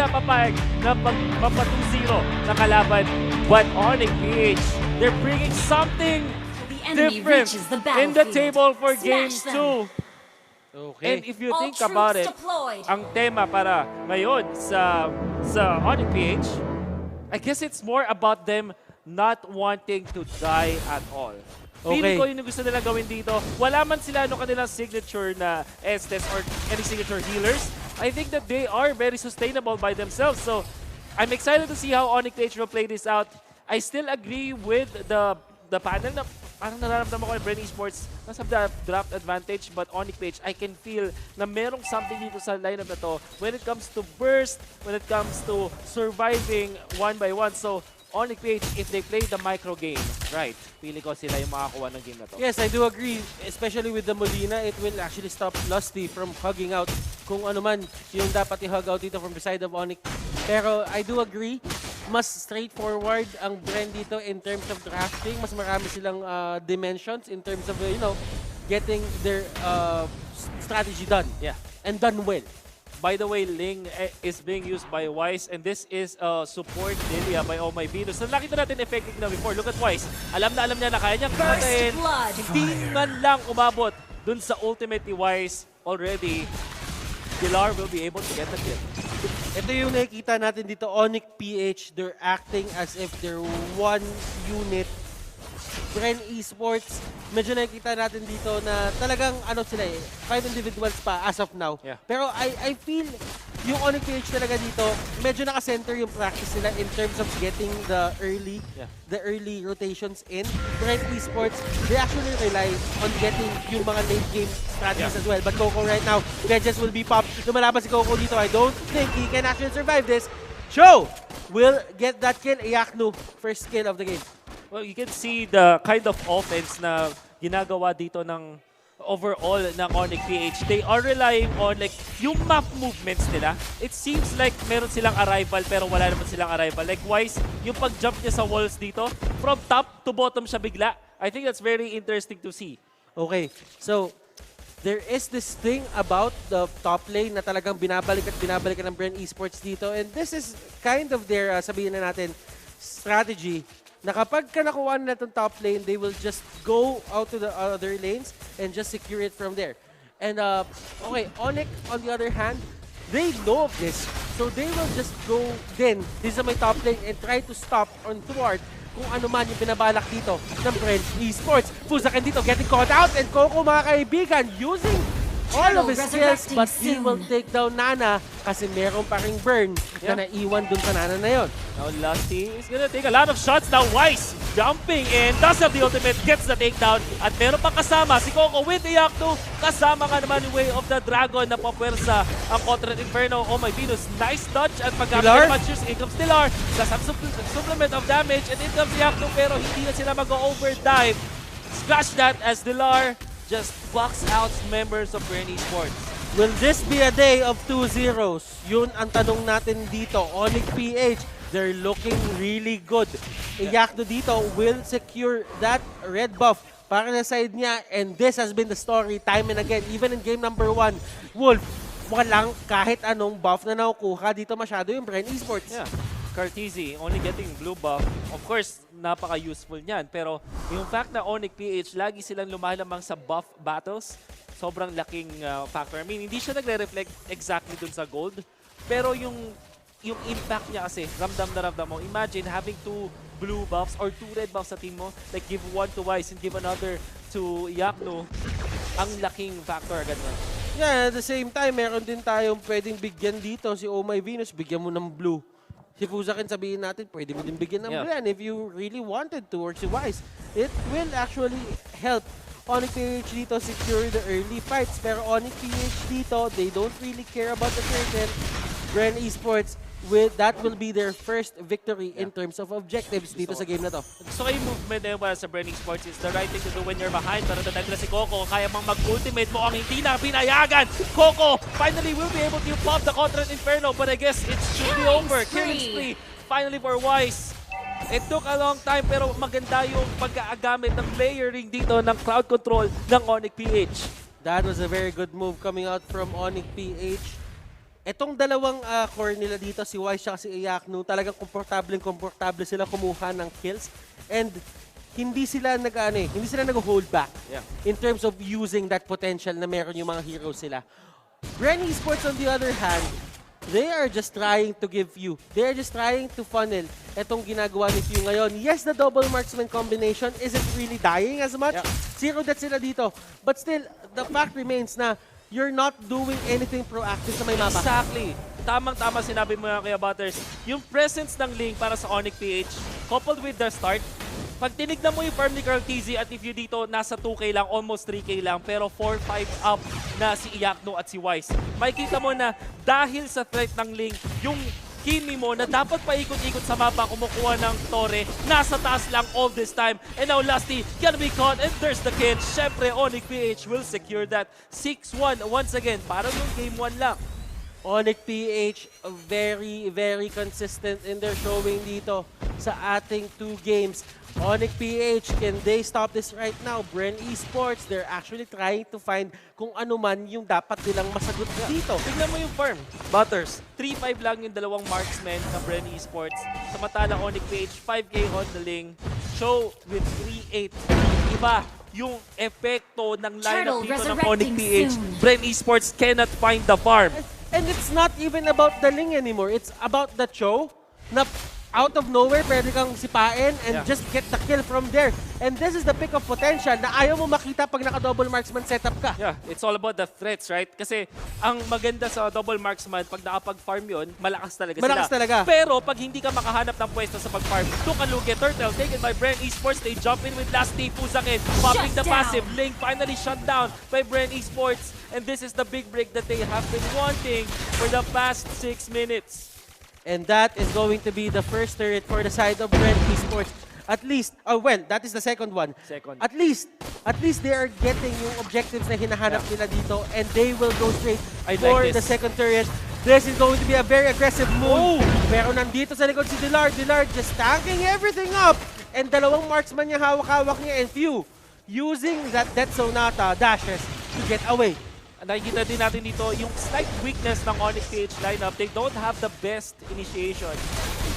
sila papayag na mapa 2-0 na kalaban. But Onic PH, they're bringing something different in the table for Game 2. Okay. And if you think about it, ang tema para ngayon sa Onic PH, I guess it's more about them not wanting to die at all. Feeling ko yun yung gusto nila gawin dito. Wala man sila kanilang signature na Estes or any signature healers. I think that they are very sustainable by themselves. So I'm excited to see how Onic PH will play this out. I still agree with the panel na parang nararamdaman ko yung Bren Esports nasa draft advantage, but Onic PH, I can feel na merong something dito sa lineup na to when it comes to burst, when it comes to surviving one by one. So Onic PH, if they play the micro game, right, feeling ko sila yung makakuha ng game na to. Yes, I do agree. Especially with the Molina, it will actually stop Lusty from hugging out kung ano man yung dapat i-hug out dito from the side of Onic. Pero I do agree, mas straightforward ang Bren dito in terms of drafting. Mas marami silang dimensions in terms of, getting their strategy done. Yeah. And done well. By the way, Ling is being used by Wise, and this is support Lilia by Oh My Venus. So nakita natin effective na before. Look at Wise. Alam niya na kaya niyang patayin. Hindi man lang umabot dun sa ultimate ni Wise already. Pilar will be able to get the kill. Ito yung nakikita natin dito, Onic PH, they're acting as if they're one unit. Bren Esports, medyo nakikita natin dito na talagang sila 5 individuals pa as of now. Yeah. Pero I feel yung Onic PH talaga dito, medyo naka-center yung practice nila in terms of getting the early rotations in. Bren Esports, they actually rely on getting yung mga late game strategies as well. But Coco right now, Wedges will be popped. Lumalaban si Coco dito. I don't think he can actually survive this. Cho will get that kill. Iyaknu, first kill of the game. Well, you can see the kind of offense na ginagawa dito ng overall ng Onic PH. They are relying on yung map movements nila. It seems like meron silang arrival pero wala naman silang arrival. Likewise, yung pag-jump niya sa walls dito, from top to bottom siya bigla. I think that's very interesting to see. Okay, so there is this thing about the top lane na talagang binabalik ng Bren Esports dito, and this is kind of their, sabihin na natin, strategy na kapag nakuha nila itong top lane, they will just go out to the other lanes and just secure it from there. And okay, Onic, on the other hand, they know of this. So they will just go din, this is my top lane, and try to stop on thwart kung ano man yung binabalak dito ng Bren Esports. Fuzakan dito, getting caught out, and Coco, mga kaibigan, using all of his skills, but he will take down Nana kasi meron pa ring burn na naiwan dun sa Nana na yun. Now Lusty is gonna take a lot of shots. Now Wise jumping in, does have the ultimate, gets the takedown. At meron pang kasama si Coco with the Iyaknu. Kasama nga naman yung Way of the Dragon na papwersa ang Contra Inferno. Oh My Venus, nice dodge at paggamit naman cheers. In comes Pilar, does have supplement of damage, and in comes Iyaknu pero hindi na sila mag-overdive. Scratch that as Dilar just box out members of Bren Esports. Will this be a day of 2-0s? Yun ang tanong natin dito. Onic PH, they're looking really good. Iyaknu dito will secure that red buff para na side niya, and this has been the story time and again. Even in game number 1, Wolf, walang kahit anong buff na nakukuha dito masyado yung Bren Esports. Yeah. Cartesi only getting blue buff. Of course, napaka-useful niyan. Pero yung fact na Onic PH, lagi silang lumalamang sa buff battles, sobrang laking factor. I mean, hindi siya nagre-reflect exactly dun sa gold. Pero yung impact niya kasi, ramdam na ramdam mo. Imagine having 2 blue buffs or 2 red buffs sa team mo. Like, give one to Wise and give another to Iyaknu. Ang laking factor agad na. Yeah, at the same time, meron din tayong pwedeng bigyan dito. Si Oh My Venus, bigyan mo ng blue. Si Fuzakin, sabihin natin, pwede mo din bigyan ng Bren if you really wanted to, or si Wise. It will actually help Onic PH dito secure the early fights. Pero Onic PH dito, they don't really care about the turtle. Bren Esports, that will be their first victory in terms of objectives dito sa game na to. So yung movement na yung para sa Bren Esports is the right thing to do when you're behind. Pero tatag na si Coco, kaya mang mag-ultimate mo ang hindi na pinayagan. Coco finally will be able to pop the Contra Inferno, but I guess it should be over. Killing spree finally for Wise. It took a long time pero maganda yung pagkaagamit ng layering dito ng crowd control ng Onic PH. That was a very good move coming out from Onic PH. Etong dalawang core nila dito, si Wise at si Iyaknu, talagang komportable sila kumuha ng kills. And hindi sila hindi sila nag-hold back in terms of using that potential na meron yung mga heroes sila. Bren Esports on the other hand, they are just trying to give you. They are just trying to funnel etong ginagawa ni Few ngayon. Yes, the double marksman combination isn't really dying as much. Zero deaths sila dito. But still, the fact remains na you're not doing anything proactive sa may mapa. Exactly. Tamang-tama sinabi mo yan kaya Butters. Yung presence ng Ling para sa Onic PH, coupled with the start, pag tinignan mo yung farm ni Carl TZ at if you dito nasa 2K lang, almost 3K lang, pero 4-5 up na si Iyaknu at si Wise. Makikita mo na dahil sa threat ng Ling, yung Kimi mo na dapat paikot-ikot sa mapa kumukuha ng Torre, nasa taas lang all this time. And now Lusty can be caught and there's the kill. Syempre, Onic PH will secure that. 6-1 once again, parang yung game 1 lang. Onic PH, very, very consistent in their showing dito sa ating 2 games. Onic PH, can they stop this right now? Bren Esports, they're actually trying to find kung ano man yung dapat nilang masagot dito. Tignan mo yung farm. Butters, 3-5 lang yung dalawang marksmen ng Bren Esports. Samantalang Onic PH, 5K on the Ling. Show with 3-8. Iba yung epekto ng lineup dito ng Onic PH. Bren Esports cannot find the farm. And it's not even about the Ling anymore. It's about the Cho na out of nowhere, pwede kang sipain and just get the kill from there. And this is the pick of potential na ayaw mo makita pag naka-double marksman setup ka. Yeah, it's all about the threats, right? Kasi ang maganda sa double marksman, pag nakapag-farm yun, malakas talaga Malakas sila. talaga. Pero pag hindi ka makahanap ng pwesto sa pag-farm, doon ka lugi. Turtle, taken by Bren Esports. They jump in with Lusty, Puzakin, popping the passive. Ling finally shut down by Bren Esports. And this is the big break that they have been wanting for the past 6 minutes. And that is going to be the first turret for the side of Bren Esports. At least, well, that is the second one. At least they are getting yung objectives na hinahanap nila dito and they will go straight for the second turret. This is going to be a very aggressive move. Pero nandito sa likod si Dillard. Dillard just tanking everything up. And dalawang marksman niya hawak-hawak niya and Few using that Death Sonata dashes to get away. Nakikita din natin dito yung slight weakness ng Onic PH lineup. They don't have the best initiation.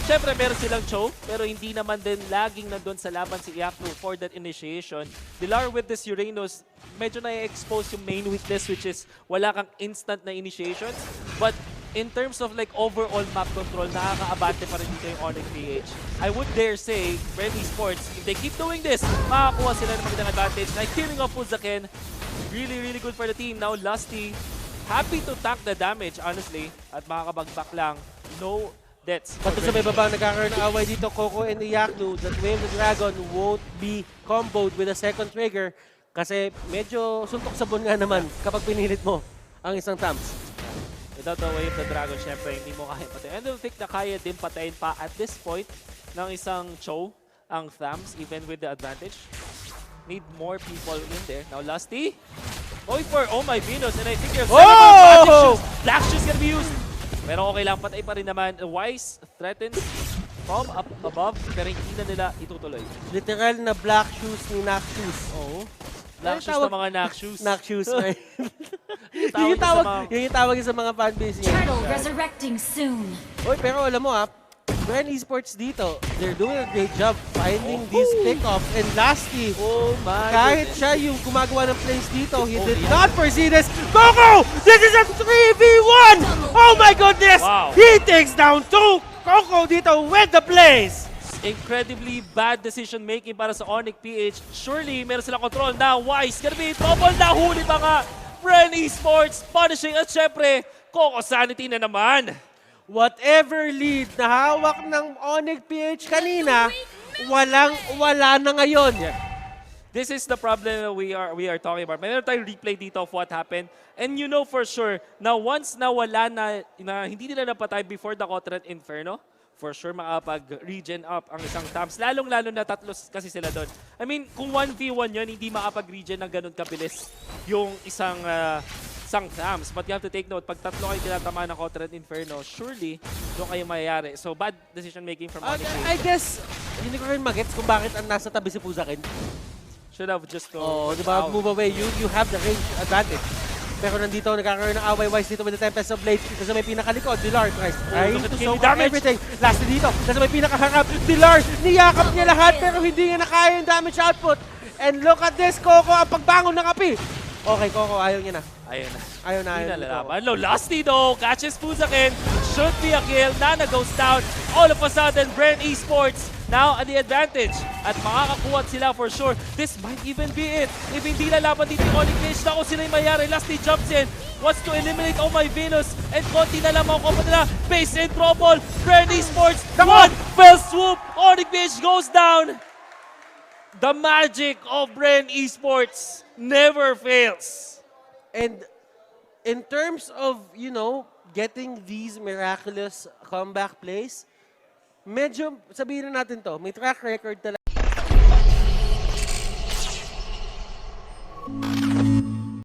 Siyempre, meron silang Cho, pero hindi naman din laging nandun sa laban si Iyaknu for that initiation. Dilar with this Uranus, medyo na-expose yung main weakness which is wala kang instant na initiations. But in terms of like overall map control, nakaka-abante pa rin dito yung Onic PH. I would dare say, Bren Esports, if they keep doing this, makakuha sila ng magandang advantage. Like killing off Puzakin, really, really good for the team. Now, Lusty, happy to tank the damage, honestly. At makakabagback lang. No deaths. Pato sa may baba, nagkakaroon ng away dito, Coco and Iyaknu. That Wave the Dragon won't be comboed with a second trigger kasi medyo suntok sabon nga naman kapag pinilit mo ang isang Tams. Without the Wave the Dragon, syempre, hindi mo kaya patayin. And I don't think na kaya din patayin pa at this point ng isang Cho, ang Tams, even with the advantage. Need more people in there. Now, Lusty going for oh my Venus, and I think there's Black Shoes gonna be used. Pero okay lang, patay pa rin naman. Wise threatens from up above, pero hindi na nila itutuloy. Literal na Black Shoes ni Knock Shoes. Oo. Black Shoes na mga Knock Shoes. Knock Shoes, right? Yung tawag sa mga fanbase niya. Turtle resurrecting soon. Oy, pero alam mo Bren Esports dito, they're doing a great job finding these pickoffs. And Lusty, kahit siya yung gumagawa ng plays dito, he did not foresee this. Coco! This is a 3v1! Oh my goodness! Wow. He takes down 2 Coco dito with the plays! Incredibly bad decision making para sa Onic PH. Surely, meron silang control. Now, Wise gonna be trouble. Nahuli pa nga. Bren Esports punishing. At syempre, Coco Sanity na naman. Whatever lead na hawak ng Onic PH kanina, wala na ngayon. This is the problem we are talking about. Mayroon tayong replay dito of what happened. And you know for sure na once na wala na hindi nila napatay before the Cotret Inferno, for sure makapag-regen up ang isang Tams. Lalong-lalo na tatlo kasi sila doon. I mean, kung 1v1 yun, hindi makapag-regen ng ganun kabilis yung isang Tams. But you have to take note, pag tatlo kayo tinatamaan ng Cotret Inferno, surely doon kayo mayayari. So, bad decision making from Onic. I guess, hindi ko rin magets kung bakit ang nasa tabi si Puzakin. Should have just di ba? Move away. You have the range advantage. Pero nandito, nagkakaroon ng away-wise dito with the Tempest of Blade. Nasa may pinakalikod, Dilar tries look at to the soak damage. up everything. Last dito, nasa may pinakaharap, Dilar, niyakap niya lahat pero hindi niya nakaya yung damage output. And look at this, Coco, ang pagbangon ng api. Okay, Coco, ayaw niya na. Ayun na. Ayaw na, Hindi ayaw na ni Coco. lalaban. No, Lusty though, catches Fuzakin. Should be a kill. Nana goes down. All of a sudden, Bren Esports now at the advantage. At makakakuha sila for sure. This might even be it. If hindi lalaban dito yung Onic Fish, na kung sila yung mayari. Lusty jumps in. Wants to eliminate Oh My Venus. And konti na lang mga kompo nila. Base in trouble. Bren Esports. One fell swoop. Onic Fish goes down. The magic of Bren Esports never fails. And in terms of, you know, getting these miraculous comeback plays, medyo, sabihin na natin to, may track record talaga.